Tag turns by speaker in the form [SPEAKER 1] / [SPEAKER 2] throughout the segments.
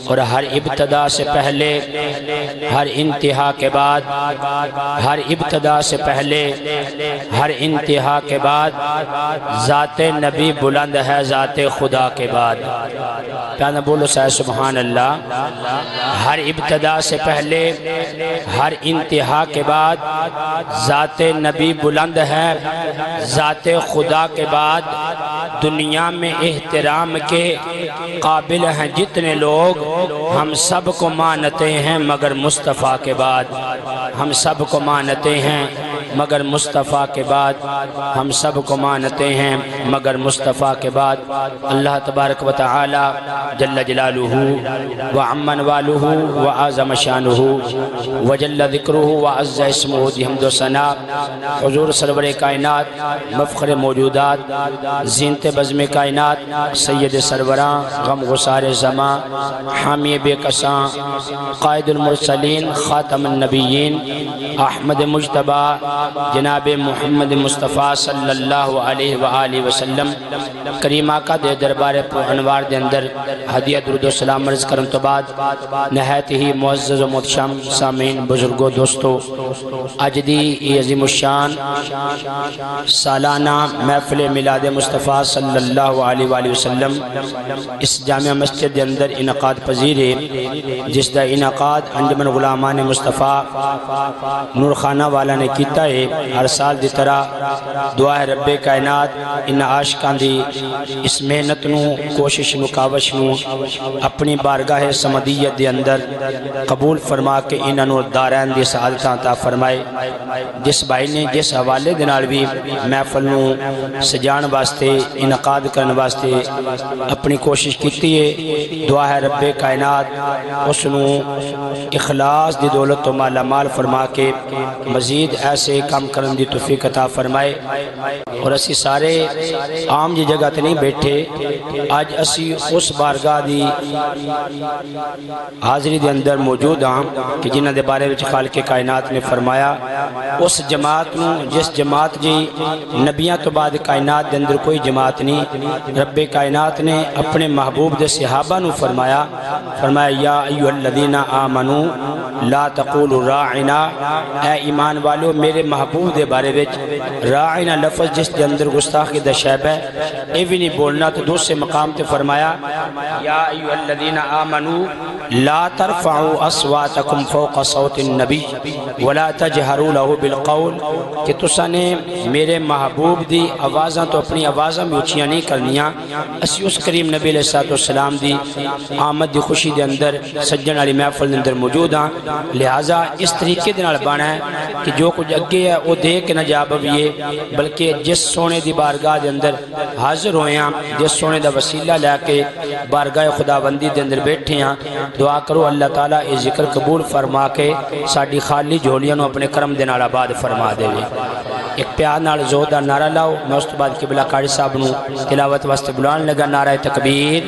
[SPEAKER 1] اور ہر ابتدا سے پہلے، ہر انتہا کے بعد، ہر ابتدا سے پہلے، ہر انتہا کے بعد ذات نبی بلند ہے ذات خدا کے بعد۔ پیانا بولو سائے سبحان اللہ۔ ہر ابتدا سے پہلے، ہر انتہا کے بعد ذات نبی بلند ہے ذات خدا کے بعد۔ دنیا میں احترام کے قابل ہیں جتنے لوگ، ہم سب کو مانتے ہیں مگر مصطفیٰ کے بعد۔ ہم سب کو مانتے ہیں مگر مصطفیٰ کے بعد۔ ہم سب کو مانتے ہیں مگر مصطفیٰ کے بعد۔ اللہ تبارک و تعالی جل جلالہ وعمن والہ وعظم شانہ وجل ذکرہ وعز اسمہ دی حمد و ثنا حضور سرور کائنات، مفخر موجودات، زینت بزم کائنات، سید سروران، غم غسار زمان، حامی بے کساں، قائد المرسلین، خاتم النبیین، احمد مجتبہ جناب محمد مصطفیٰ صلی اللہ علیہ وآلہ وسلم کریم آقا دے دربار پر انوار دے اندر ہدیہ درود و سلام عرض کرن تو بعد نہایت ہی معزز و محترم سامعین، بزرگوں، دوستو، اج دی عظیم الشان سالانہ محفل میلاد مصطفیٰ صلی اللہ علیہ وآلہ وسلم اس جامع مسجد دے اندر انعقاد پذیر ہے، جس دا انعقاد انجمن غلامان مصطفیٰ نورخانہ والا نے کیتا ہے۔ ہر سال دی طرح دعا ہے رب کائنات ان عاشقاں دی اس محنت نو، کوشش نو، کاوش نو اپنی بارگاہ سمدیت دے اندر قبول فرما کے انہاں نو دارین دی سعادتاں عطا فرمائے۔ جس بھائی نے جس حوالے دے نال بھی محفل نو سجان واسطے، انعقاد کرن واسطے اپنی کوشش کیتی ہے، دعا ہے رب کائنات اس نو اخلاص دی دولت و مالا مال فرما کے مزید ایسے کام کرن دی توفیق عطا فرمائے۔ اور اسی سارے عام جی جگہ تے نہیں بیٹھے، آج اسی اس بارگاہ دی حاضری دے اندر موجود ہاں کہ جنہ دے بارے وچ خالق کائنات نے فرمایا اس جماعت نو، جس جماعت جی نبیاں تو بعد کائنات دے اندر کوئی جماعت نہیں، رب کائنات نے اپنے محبوب دے صحابہ نو فرمایا یا ایھا الذین آمنو لا تقولوا راعنا، اے ایمان والو میرے محبوب دے بارے وچ راعنا لفظ جس دے اندر گستاخی دا شعب ہے اے بھی نہیں بولنا۔ تو دوسرے مقام تے فرمایا یا ایھا الذین آمنو لا ترفعوا اصواتکم فوق صوت النبی ولا تجہروا له بالقول، کہ تساں نے میرے محبوب دی آوازاں تو اپنی آوازاں بھی اونچیاں نہیں کرنیاں۔ اسی اس کریم نبی علیہ السلام دی آمد دی خوشی دے اندر سجن والی محفل دے اندر موجود ہاں، لہٰذا اس طریقے دے نال بانا ہے کہ جو کچھ اگے ہے وہ دے کے نہ جا بویے، بلکہ جس سونے دی بارگاہ دے اندر حاضر ہوئے ہیں، جس سونے دا وسیلہ لے کے بارگاہ خداوندی دے اندر بیٹھے ہیں، دعا کرو اللہ تعالیٰ یہ ذکر قبول فرما کے ساڈی خالی جھولیاں نو اپنے کرم دے نال آباد فرما دے۔ ایک پیار نال زوردار نعرہ لاؤ۔ میں اس تو بعد قبلہ قاری صاحب نو تلاوت واسطے بلان لگا نعرہ تکبیر۔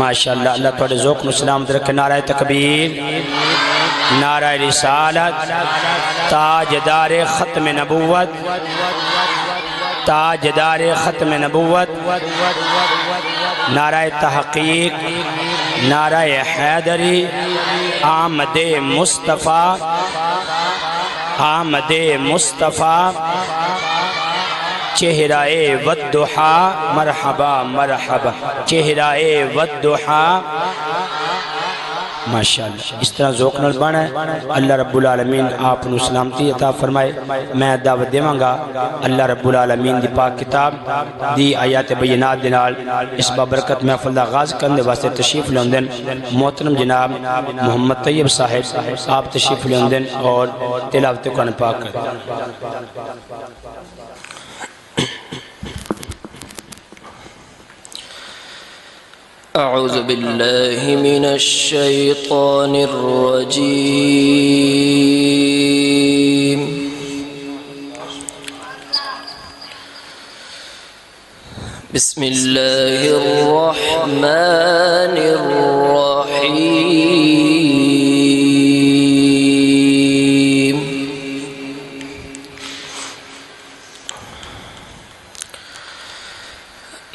[SPEAKER 1] ماشاءاللہ، اللہ توڑے ذوق نو سلامت رکھے۔ نعرہ تکبیر، نعرہ رسالت، تاجدار ختم نبوت، تاجدار ختم نبوت، نعرہ تحقیق، نعرہ حیدری، آمد مصطفیٰ، آمد مصطفیٰ، چہرہ والضحا، مرحبا مرحبا، چہرہ والضحا۔ ماشاءاللہ، اس طرح ذوق نال بانا ہے۔ اللہ رب العالمین آپ نو سلامتی عطا فرمائے۔ میں دعوت دیواں گا اللہ رب العالمین دی پاک کتاب دی آیات بینات دے نال اس بابرکت محفل دا آغاز کرنے واسطے تشریف لیندن محترم جناب محمد طیب صاحب، آپ تشریف لیندن اور تلاوت قرآن پاک کر۔
[SPEAKER 2] اعوذ باللہ من الشیطان الرجیم، بسم اللہ الرحمن الرحیم۔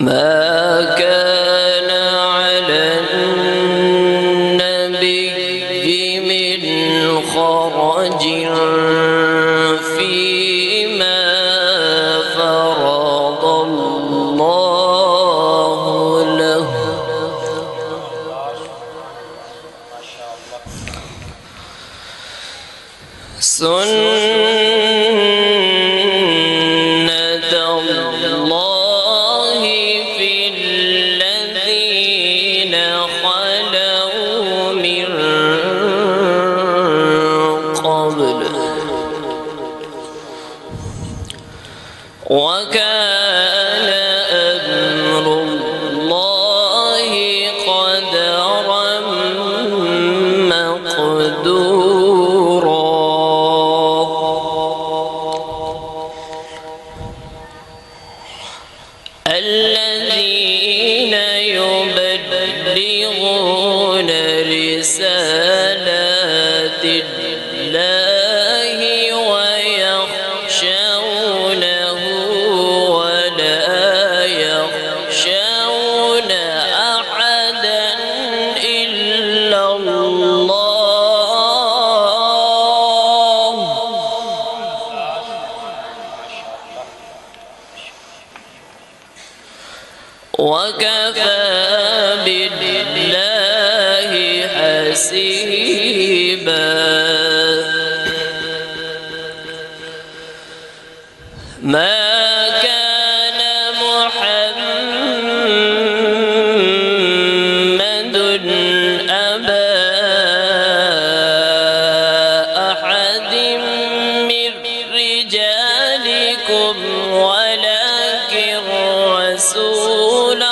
[SPEAKER 2] ما كان على حرج فيما فرض الله له سنة الله في الذين خلوا من قبل وكان أمر الله قدرا مقدورا الذين يبلغون رسالات الله ويخشونه ولا يخشون أحدا إلا الله وكفى بالله حسيبا ما كان محمد أبا أحد من رجالكم ولكن رسول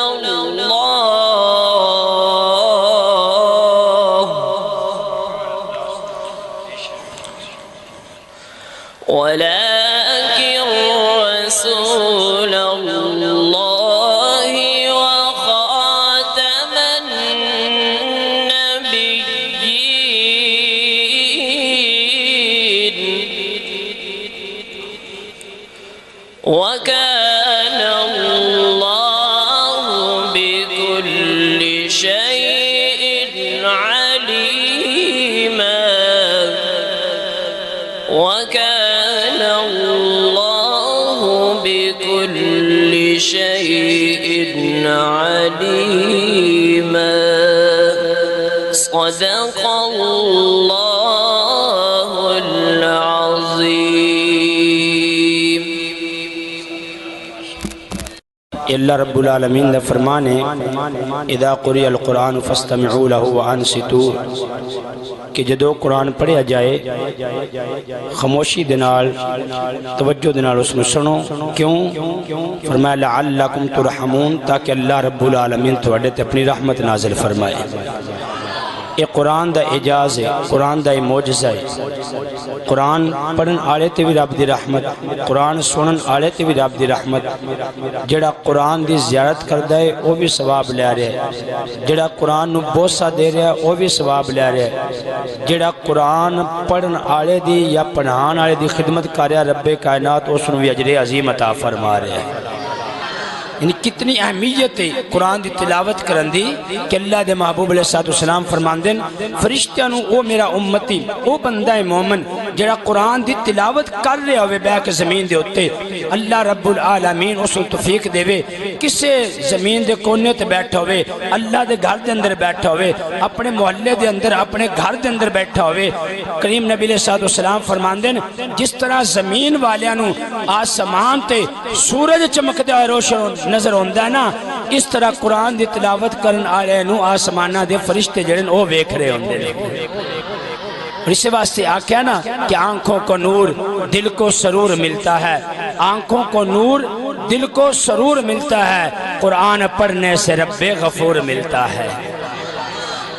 [SPEAKER 2] الله وخاتم النبيين وكان الله بكل شيء عليما وكان الله بكل شيء عليما صدق الله العظيم
[SPEAKER 1] اللہ رب العالمین نے فرمانے اذا قرئ القرآن فاستمعوا له وانصتوا کہ جدو قرآن پڑھیا جائے خاموشی دے نال توجہ دے نال اس نو سنو کیوں فرمایا لعلکم ترحمون تاکہ اللہ رب العالمین تواڈے تے اپنی رحمت نازل فرمائے یہ قرآن دا اعجاز ہے قرآن دا معجزہ ہے قرآن پڑھن آلے تے بھی رب دی رحمت قرآن سنن آلے تے بھی رب دی رحمت جڑا قرآن دی زیارت کردہ ہے وہ بھی ثواب لے رہے ہے جڑا قرآن نو بوسہ دے رہے ہے وہ بھی ثواب لے رہے ہے جڑا قرآن پڑھن آلے دی یا پڑھان آلے دی خدمت کر رہا رب کائنات اس نو بھی اجر عظیم عطا فرما رہے ہے یعنی کتنی اہمیت ہے قرآن دی تلاوت کرن دی کہ اللہ دے محبوب علیہ السلام فرمان دین فرشتیاں نو او میرا امتی او بندہ مومن جڑا قرآن دی تلاوت کر رہے ہوئے بیک زمین دے ہوتے اللہ رب العالمین اس توفیق دے وے کسے زمین دے کونے تے بیٹھا ہوئے اللہ دے گھر دے اندر بیٹھا ہوئے اپنے محلے دے اندر اپنے گھر دے اندر بیٹھا ہوئے کریم نبی علیہ السلام فرمان دین جس طرح زمین والیاں نو آسمان تے سورج چمکدے ہوئے روشن نظر ہوندہ ہے نا اس طرح قرآن دی تلاوت کرن آلے نو آسمانہ دے فرشتے جڑن او ویکھ رہے ہوندے اور اس سے واسطے آکھیا نا کہ آنکھوں کو نور دل کو سرور ملتا ہے آنکھوں کو نور دل کو سرور ملتا ہے قرآن پڑھنے سے رب غفور ملتا ہے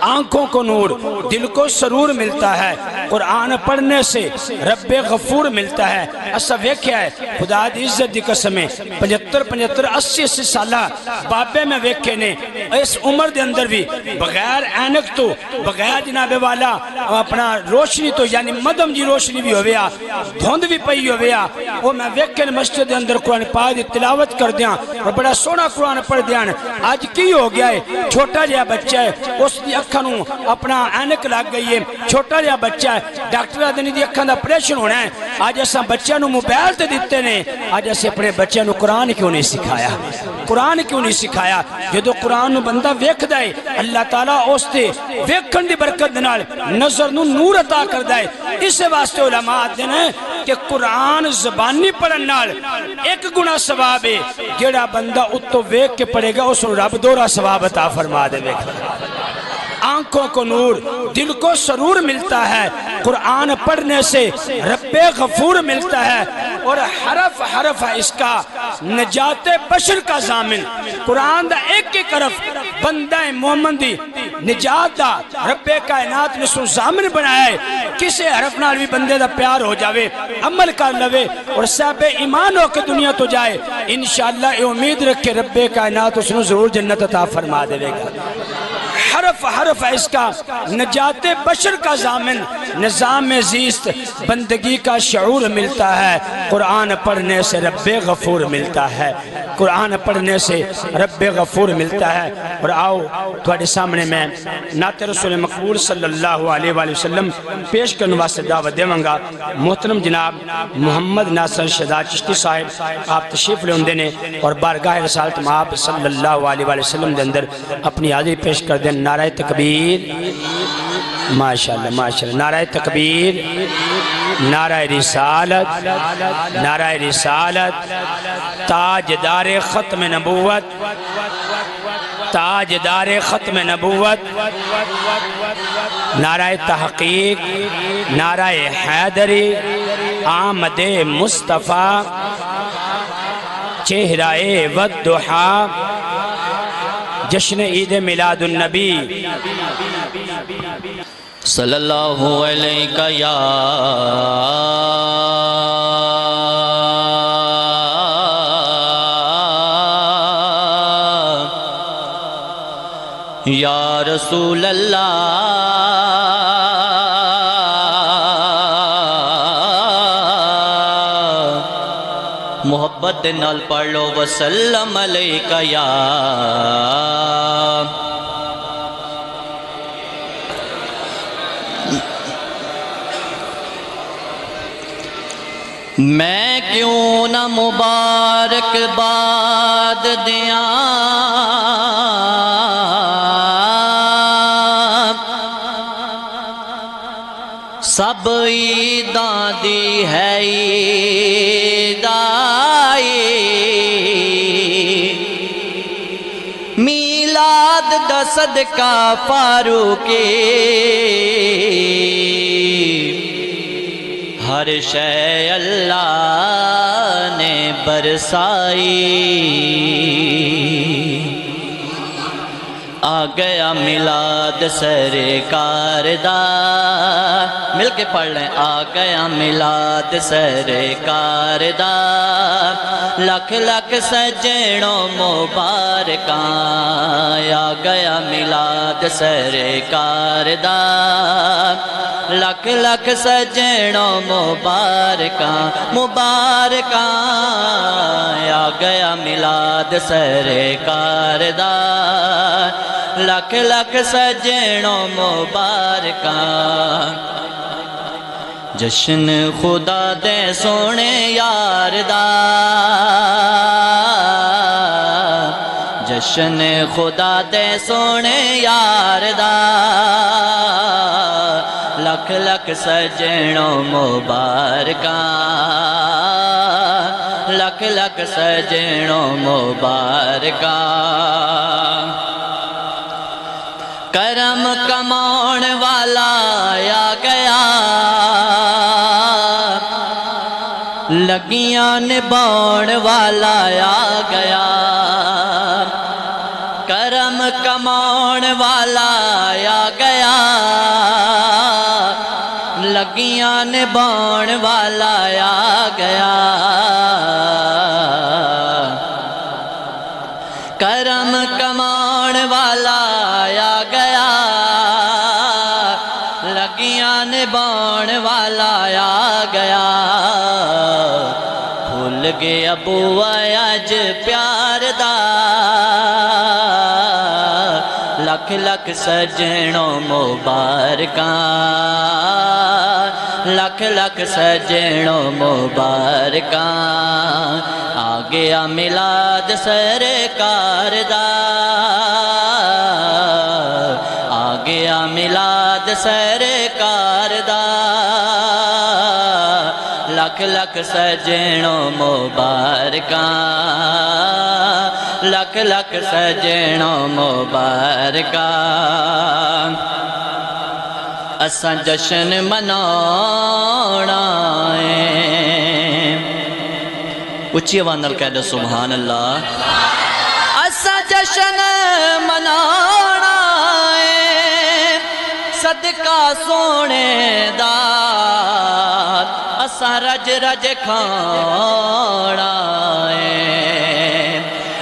[SPEAKER 1] آنکھوں کو نور دل کو سرور ملتا ہے قرآن پڑھنے سے رب غفور ملتا ہے ایسا ویکھیا ہے خدا دی عزت دی قسمیں 75-80 سالہ بابے میں ویکھے نے اس عمر دے اندر بھی بغیر اینک تو بغیر جناب والا اپنا روشنی تو یعنی مدم جی روشنی بھی ہویا دھوند بھی پئی ہویا وہ میں ویکھے مسجد دے اندر قرآن پاک دی تلاوت کر دیاں اور بڑا سونا قرآن پڑھ دیاں آج کی ہو گیا ہے چھوٹا جہا بچہ ہے اس دی اکھاں نوں اپنا اینک لگ گئی ہے، چھوٹا جہا بچہ ہے، ڈاکٹر آدمی دی اکھاں دا آپریشن ہونا ہے، آج اساں بچیاں نوں موبائل تے دیتے نے، آج اسے اپنے بچیاں نوں قرآن کیوں نہیں سکھایا؟ قرآن کیوں نہیں سکھایا؟ جدو قرآن نوں بندہ ویکھدا ہے اللہ تعالیٰ اس تے ویکھن دی برکت دے نال نظر نوں نور عطا کردا ہے۔ اس واسطے علماء آتے ہیں کہ قرآن زبانی پڑھن نال ایک گنا ثواب ہے، جڑا بندہ اتو ویکھ کے پڑھے گا اس رب دورا ثواب عطا فرما دے گا۔ آنکھوں کو نور، دل کو سرور ملتا ہے، قرآن پڑھنے سے رب غفور ملتا ہے، اور حرف حرف ہے اس کا نجات بشر کا ضامن۔ قرآن دا ایک ایک حرف بندہ مومن دی نجات دا رب کائنات نے سو ضامن بنایا ہے۔ کسے حرف نال بھی بندے دا پیار ہو جاوے، عمل کر لوے اور صاحب ایمان ہو کے دنیا تو جائے، انشاءاللہ یہ امید رکھے رب کائنات اس نے ضرور جنت عطا فرما دے گا۔ حرف حرف ہے اس کا نجات بشر کا ضامن، نظام زیست بندگی کا شعور ملتا ہے، قرآن پڑھنے سے رب غفور ملتا ہے، قرآن پڑھنے سے رب غفور ملتا ہے۔ اور آؤ تھوڑے سامنے میں نعت رسول مقبول صلی اللہ علیہ وآلہ وسلم پیش کرنے واسطے دعوت دیواں گا۔ محترم جناب محمد ناصر شہزاد چشتی صاحب آپ تشریف لے ہوندے نے اور بارگاہ رسالت مآب صلی اللہ علیہ وآلہ وسلم دے اندر اپنی حاضری پیش کر دیں۔ نعرہ تکبیر، ماشاءاللہ ماشاءاللہ، نعرہ تکبیر، نعرہ رسالت، نعرہ رسالت، تاجدار ختم نبوت، تاجدار ختم نبوت، نعرہ تحقیق، نعرہ حیدری، آمد مصطفیٰ، چہرہ والضحیٰ، جشن عید میلاد النبی۔
[SPEAKER 2] صلی اللہ علیہ یا رسول اللہ، محبت نال پڑھ لو وسلم علیکہ یا میں کیوں نہ مبارک باد دیاں سب عیداں دی ہے عید آئی، میلاد دا صدقہ فاروقی، ہر شے اللہ نے برسائی، آ گیا میلاد سرکار دا، مل کے پڑھ لیں، آ گیا میلاد سرکار دا، لکھ لکھ سجنوں مبارکاں، آ گیا میلاد سرکار دا، لکھ لکھ سجنوں مبارکاں مبارکاں، آ گیا میلاد سرکار دا، لکھ لکھ سجنوں مبارکاں، جشن خدا دے سونے یار دا، جشن خدا دے سونے یار دا، لکھ لکھ سجنوں مبارکاں، لکھ لکھ سجنوں مبارکاں، کرم کماؤن والا آ گیا، لگیاں نبھاؤن والا آ گیا، کرم کماؤن والا آ گیا، لگیاں نبھاؤن والا آ گیا، کرم کماؤن والا آ گیا، لگیاں نبھاؤن والا آ گیا، بھول گیا بوا اج پیار دا، لکھ لکھ لکھ سجنوں مبارکاں لکھ لکھ سجنوں مبارکاں آ گیا میلاد سرکار دا آ گیا میلاد سرکار دا لکھ لکھ سجنوں مبارکاں لکھ لکھ سجنوں مبارکاں اساں جشن مناونا ہے اچھی آواز نال کہہ دو سبحان اللہ اساں جشن مناونا ہے صدقہ سونے دا اساں رج رج کھانا ہے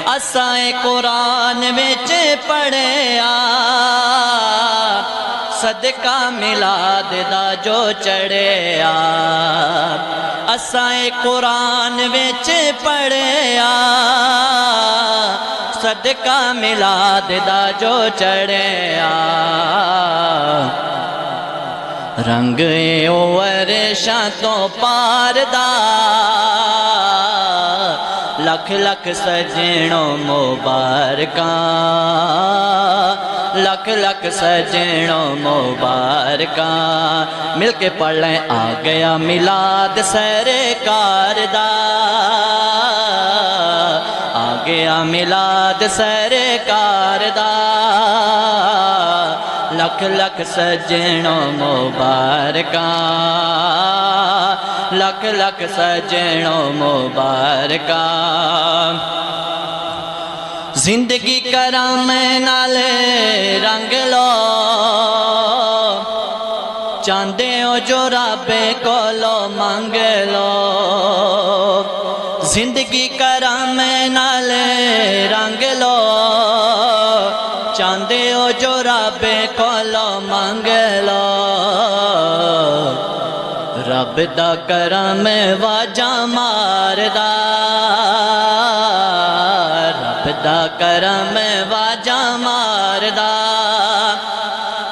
[SPEAKER 2] اساں قرآن وچ پڑھیا صدقہ میلاد دا جو چڑھیا اساں قرآن وچ پڑھیا صدقہ میلاد دا جو چڑھیا رنگ او عرشاں تو پار دا لکھ لکھ سجنوں مبارکاں لکھ لکھ سجنوں مبارکاں مل کے پڑھ لیں آ گیا میلاد سرکار دا آ گیا میلاد سرکار دا لکھ لکھ سجنوں مبارکاں لکھ لکھ سجنوں مبارکاں زندگی کرم نال رنگ لو چاندے ہو جو رب کولو منگ لو زندگی کرم نال رنگ لو چاندے ہو جو رب کولو منگ لو رب دا کرم واجاں ماردا رب دا کرم واجاں ماردا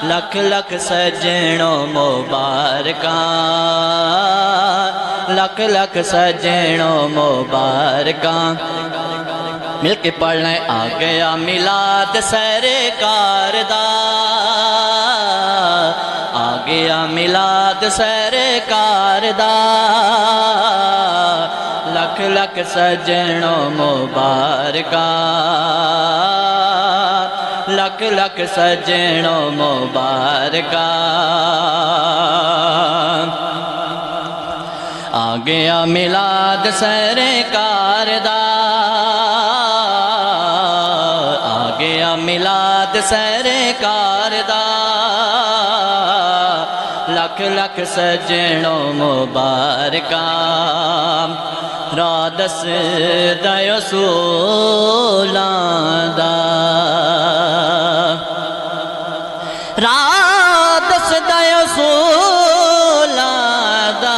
[SPEAKER 2] لکھ لکھ سجنوں مبارکاں لکھ لکھ سجنوں مبارکاں مل کے پڑھ لیں آ گیا میلاد سرکار دا آ گیا میلاد سرکار دا لکھ لکھ سجنوں مبارکاں لکھ لکھ سجنوں مبارکاں آ گیا میلاد سرکار دا آ گیا میلاد سرکار دا لکھ لکھ سجنوں مبارکاں راہ دسدا اصولاں دا راہ دسدا اصولاں دا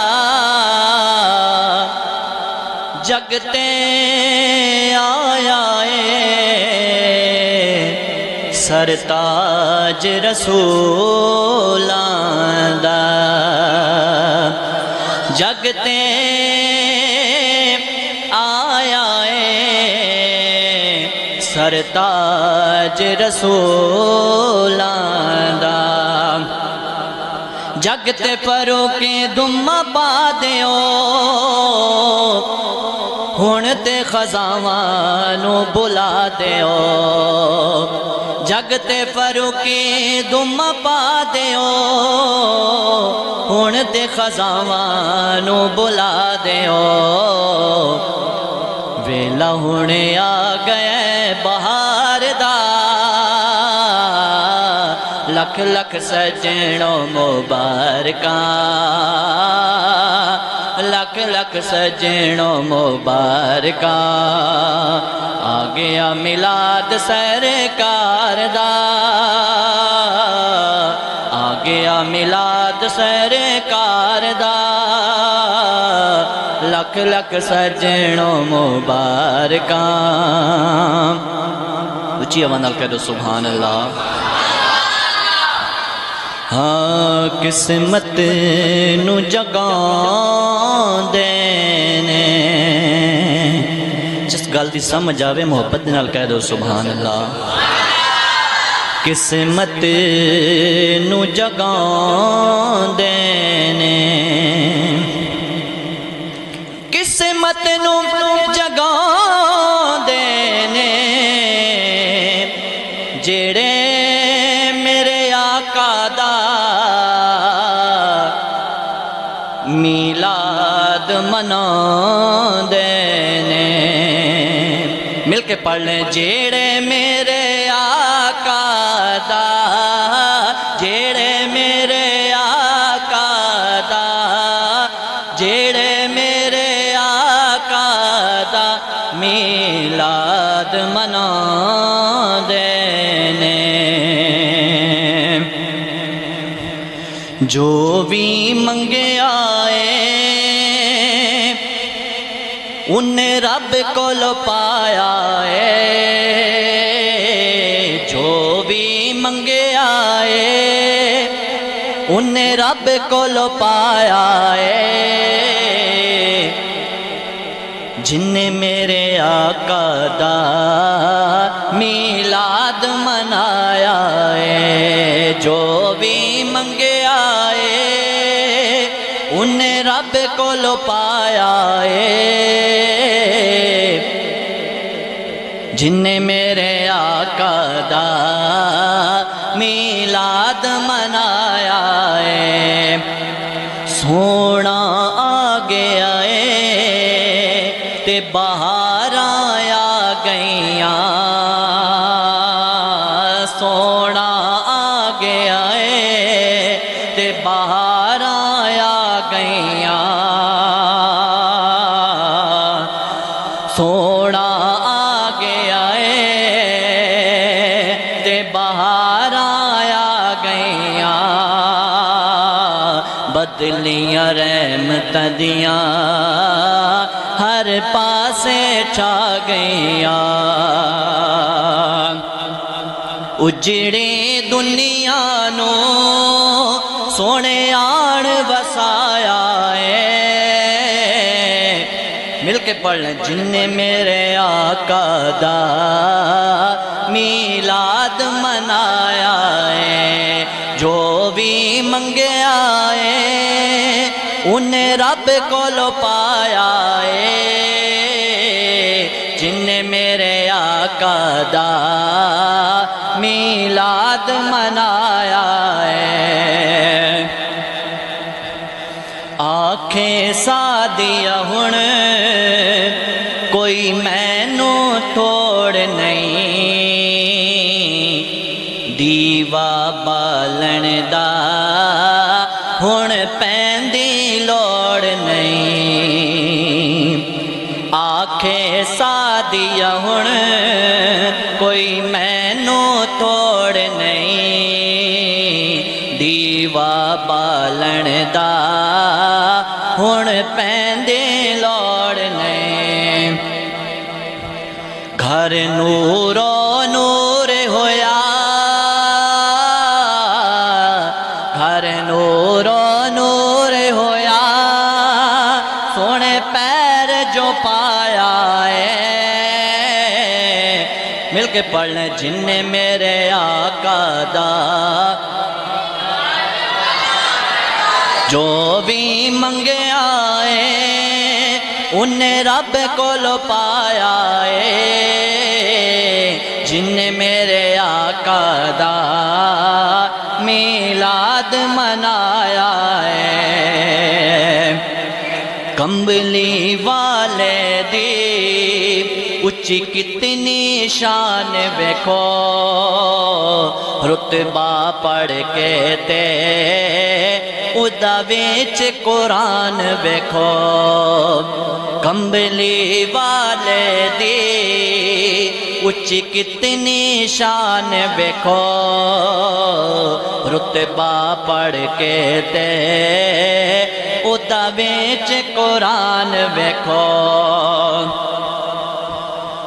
[SPEAKER 2] جگتے آیا سرتاج رسولاں دا جگتے آیا سرتاج رسولاں دا جگتے پرو کے دم پا دیو ہن تے خزاواں نو بلا دیو جگتے فروکی دم پا دیو ہن تے خزاواں نو بلا دیو ویلا ہن آ گئے بہار دا لکھ لکھ سجنوں مبارکاں لکھ لکھ سجنوں مبارکاں آ گیا میلاد سرکار دا آ گیا میلاد سرکار دا لکھ لکھ سجنوں مبارکاں اچھی آواز نال کہہ دو سبحان اللہ ہاں قسمت نو جگاندے نے جس گل دی سمجھ آوے محبت دے نال کہہ دو سبحان اللہ قسمت نو جگاندے نے قسمت نو جگاندے نے جڑے میرے آقا دا میلاد مناندے نے مل کے پڑھ لیں جڑے میرے آقا دا جڑے میرے آقا دا جڑے میرے آقا دا میلاد مناندے نے جو بھی منگے آئے انہیں رب کو لو پایا ہے جو بھی منگے آئے انہیں رب کو لو پایا ہے جن نے میرے آقا دا میلاد منایا ہے جو بھی منگے آئے انہیں رب کو لو پایا ہے جن نے میرے آقا دا میلاد منایا ہے سونا آ گیا ہے تے بہاراں آ گئیاں سونا آ گیا ہے تے بہاراں آ گئیاں سونا آ گیا ہے تے بہاراں آ گئیاں بدلیاں رحمتاں دیاں ہر پاسے چھا گئیاں اجڑی دنیا نو سونے آن وسایا ہے مل کے پڑھ لیں جن نے میرے آقا دا میلاد منایا ہے جو بھی منگے آئے انہیں رب کو لو پایا ہے جن نے میرے آقا دا میلاد منایا ہے آنکھیں سادیا ہن کوئی مینوں توڑ نہیں دیوا بالن دا ہن پیندی لوڑ نہیں آنکھیں سادیا ہن کوئی مینوں توڑ نہیں دیوا بالن دا ہن پیندی لوڑ نہیں گھر نورو نور ہویا گھر نورو نور ہویا سونے پیر جو پایا ہے مل کے پڑھ لیں جن نے میرے آقا دا جو بھی منگے آئے انہیں رب کو لو پایا ہے جن نے میرے آقا دا میلاد منایا ہے کمبلی والے دی اچھی کتنی شان ویکھو رتبہ پڑھ کے تے ادا ویچ قرآن ویکھو کمبلی والے دی اچھی کتنی شان ویکھو رتبہ پڑھ کے تے ادا ویچ قرآن ویکھو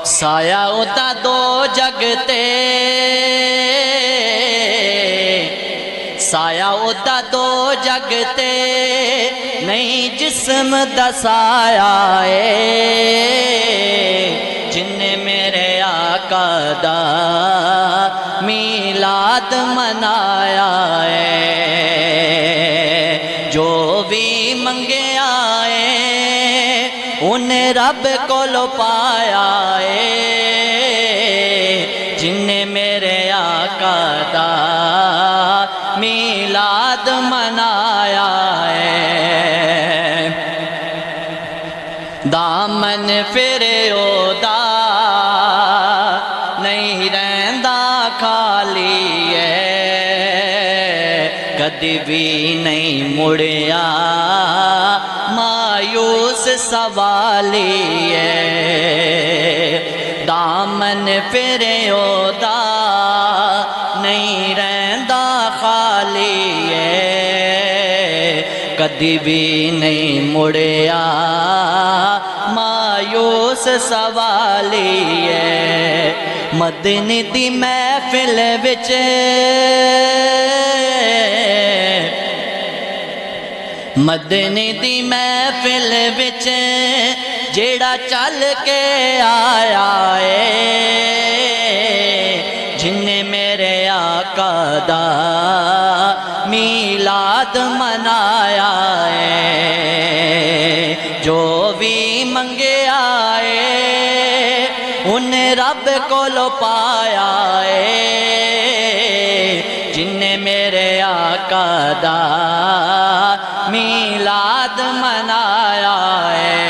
[SPEAKER 2] سایہ ادا دو جگتے سایہ ادا دو جگتے نہیں جسم دا سایہ ہے جن نے میرے آقا دا میلاد منایا ہے جو بھی منگے آئے انہیں رب کو لو پایا ہے جن نے میرے آقا دا میلاد منایا ہے دامن پھرے دا نہیں رہندا خالی ہے کدی بھی نہیں مڑیا مایوس سوالی ہے دامن پھرے دا نہیں رہندا خالی ہے کدی بھی نہیں مڑیا مایوس سوالی ہے مدنی دی محفل وچ مدنی دی محفل وچ جیڑا چل کے آیا ہے جن نے میرے آقا دا میلاد منایا ہے جو بھی منگے آئے انہیں رب کو لو پایا ہے جن نے میرے آقا دا میلاد منایا ہے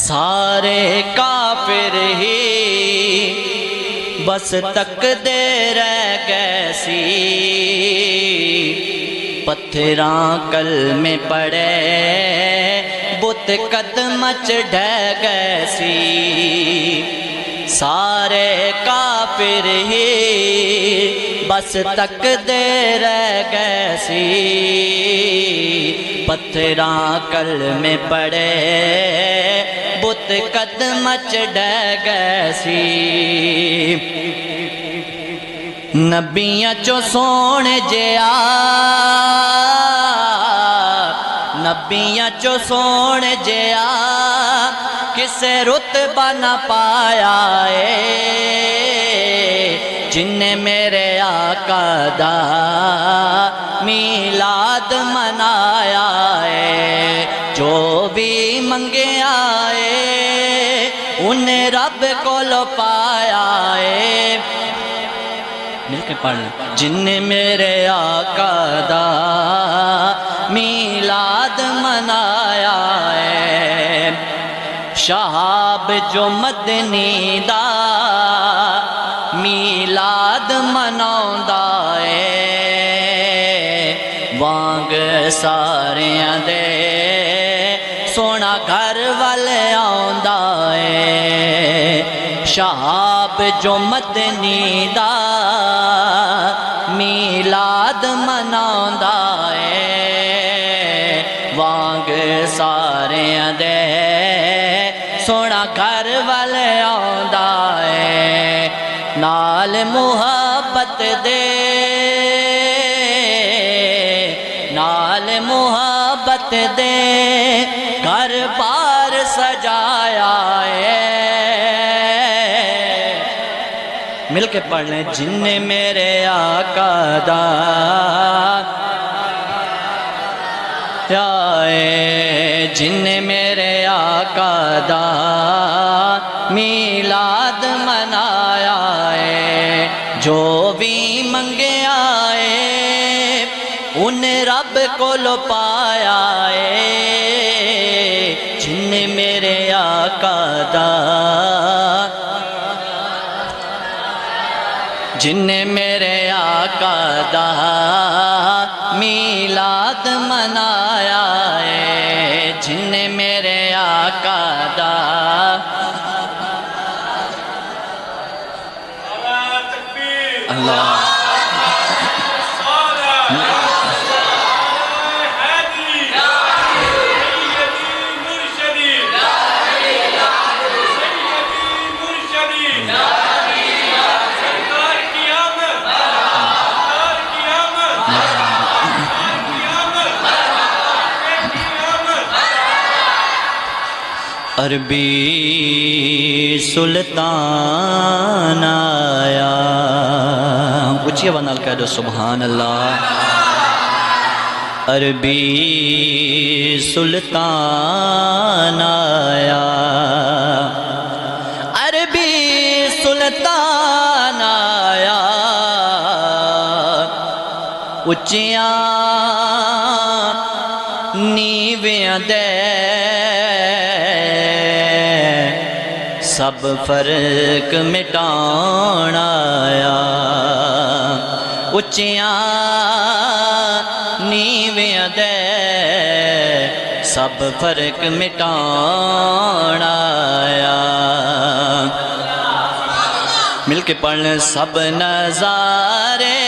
[SPEAKER 2] سارے کافر ہی بس تکدے رہ گئے سی پتھراں کلمے پڑے بت قدم ڈہ گئے سی سارے کافر ہی بس تکدے رہ گئے سی پتھراں کلمے پڑے بت قدم ڈہ گئے سی نبیاں چو سونے جیا نبیاں چو سونے جیا کسے رتبہ نہ پایا ہے جن نے میرے آقا دا میلاد منایا ہے جو بھی منگے آئے انہیں رب کو لو پایا ہے مل کے پڑھ لیں جن نے میرے آقا دا میلاد منایا ہے شہاب جو مدنی دا میلاد مناوندا ہے وانگ ساریاں دے سونا گھر والے آوندا ہے شہاب جو مدنی دا میلاد مناوندا ہے وانگ ساریاں دے سونا گھر والے آوندا ہے نال محبت دے نال محبت دے گھر بار سجایا ہے مل کے پڑھ لیں جن نے میرے آقا دا جن نے میرے آقا دا میلاد منایا ہے جو بھی منگے آئے انہیں رب کو لو پایا ہے جن نے میرے آقا دا جن نے میرے آقا دا میلاد منایا ہے جن نے میرے آقا دا اللہ عربی سلطان آیا، اچھی آواز نال کہہ دو سبحان اللہ۔ عربی سلطان آیا، عربی سلطان آیا، اچیاں نیویاں دے سب فرق مٹان آیا، اچیاں نیویاں دے سب فرق مٹان آیا۔ مل کے پڑھ لیں سب نظارے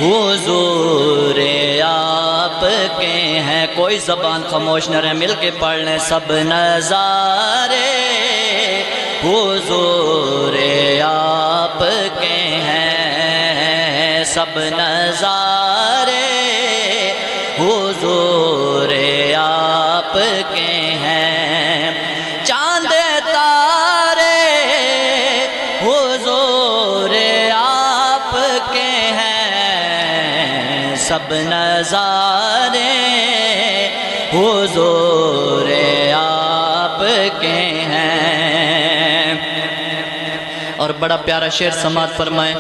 [SPEAKER 2] حضور آپ کے ہیں، کوئی زبان خاموش نہ رہے، مل کے پڑھ لیں سب نظارے حضور آپ کے ہیں، سب نظارے حضور آپ کے ہیں، چاند تارے حضور آپ کے ہیں، سب نظارے حضور آپ کے ہیں۔ اور بڑا پیارا شعر سماعت فرمائیں،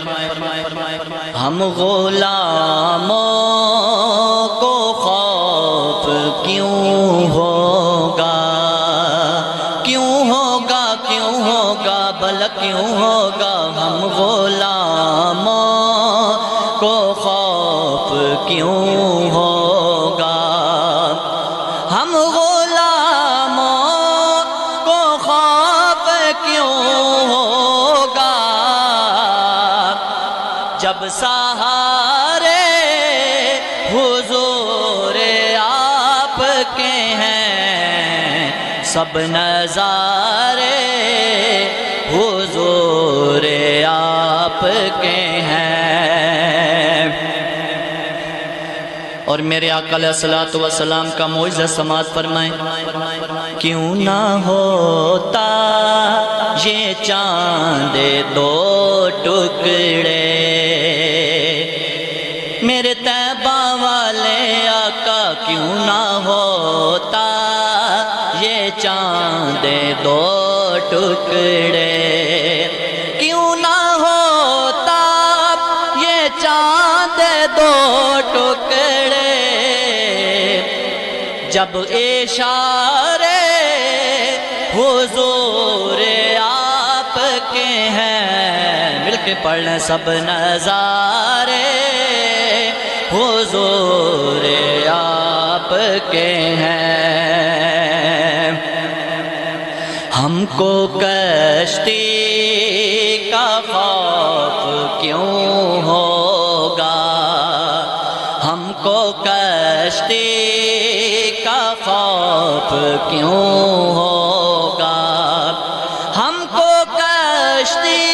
[SPEAKER 2] ہم غلاموں کو خوف کیوں ہوگا، کیوں ہوگا، کیوں ہوگا، بھلا کیوں ہوگا، ہم غلاموں کو خوف کیوں ہوگا، ہم غلاموں کو خوف کیوں ہوگا، جب سہارے حضور آپ کے ہیں، سب نظارے حضور آپ کے ہیں۔ اور میرے آقا علیہ السلام کا معجزہ سماعت فرمائیں، کیوں نہ ہوتا یہ چاند دو ٹکڑے، میرے طیبہ والے آقا کیوں نہ ہوتا یہ چاند دو ٹکڑے، کیوں نہ ہوتا یہ چاند دو ٹکڑے، جب اشارے حضور آپ کے ہیں، مل کے پڑھ لیں سب نظارے حضور آپ کے ہیں۔ ہم کو کشتی کا خوف کیوں ہوگا، ہم کو کشتی کا خوف کیوں ہوگا، ہم کو کشتی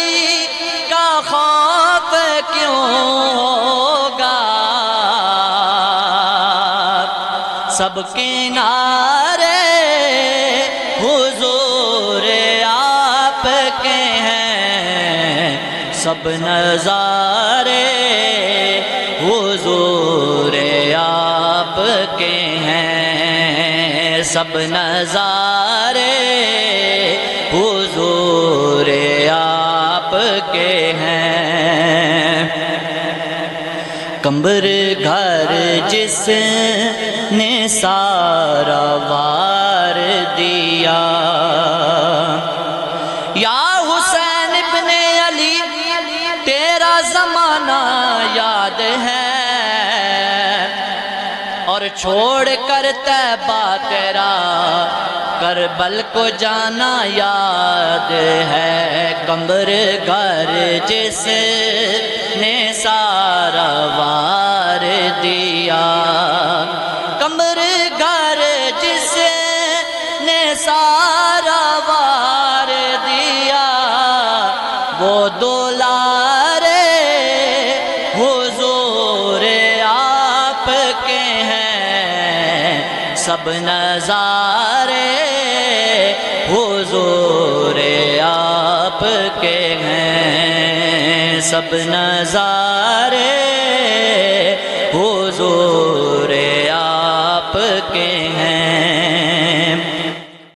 [SPEAKER 2] کا خوف کیوں ہوگا، سب کنارے حضور آپ کے ہیں، سب نظارے حضور آپ کے ہیں، سب نظارے حضور آپ کے ہیں۔ کمبر گھر جس نے سارا وار دیا، یا حسین ابن علی تیرا زمانہ یاد ہے، اور چھوڑ کر طیبہ تیرا کربل کو جانا یاد ہے، کمبر گھر جس نے سارا وار دیا، کمبر گھر جس نے سارا وار دیا، وہ دولارے حضور آپ کے ہیں، سب نظارے حضور آپ کے ہیں، سب نظارے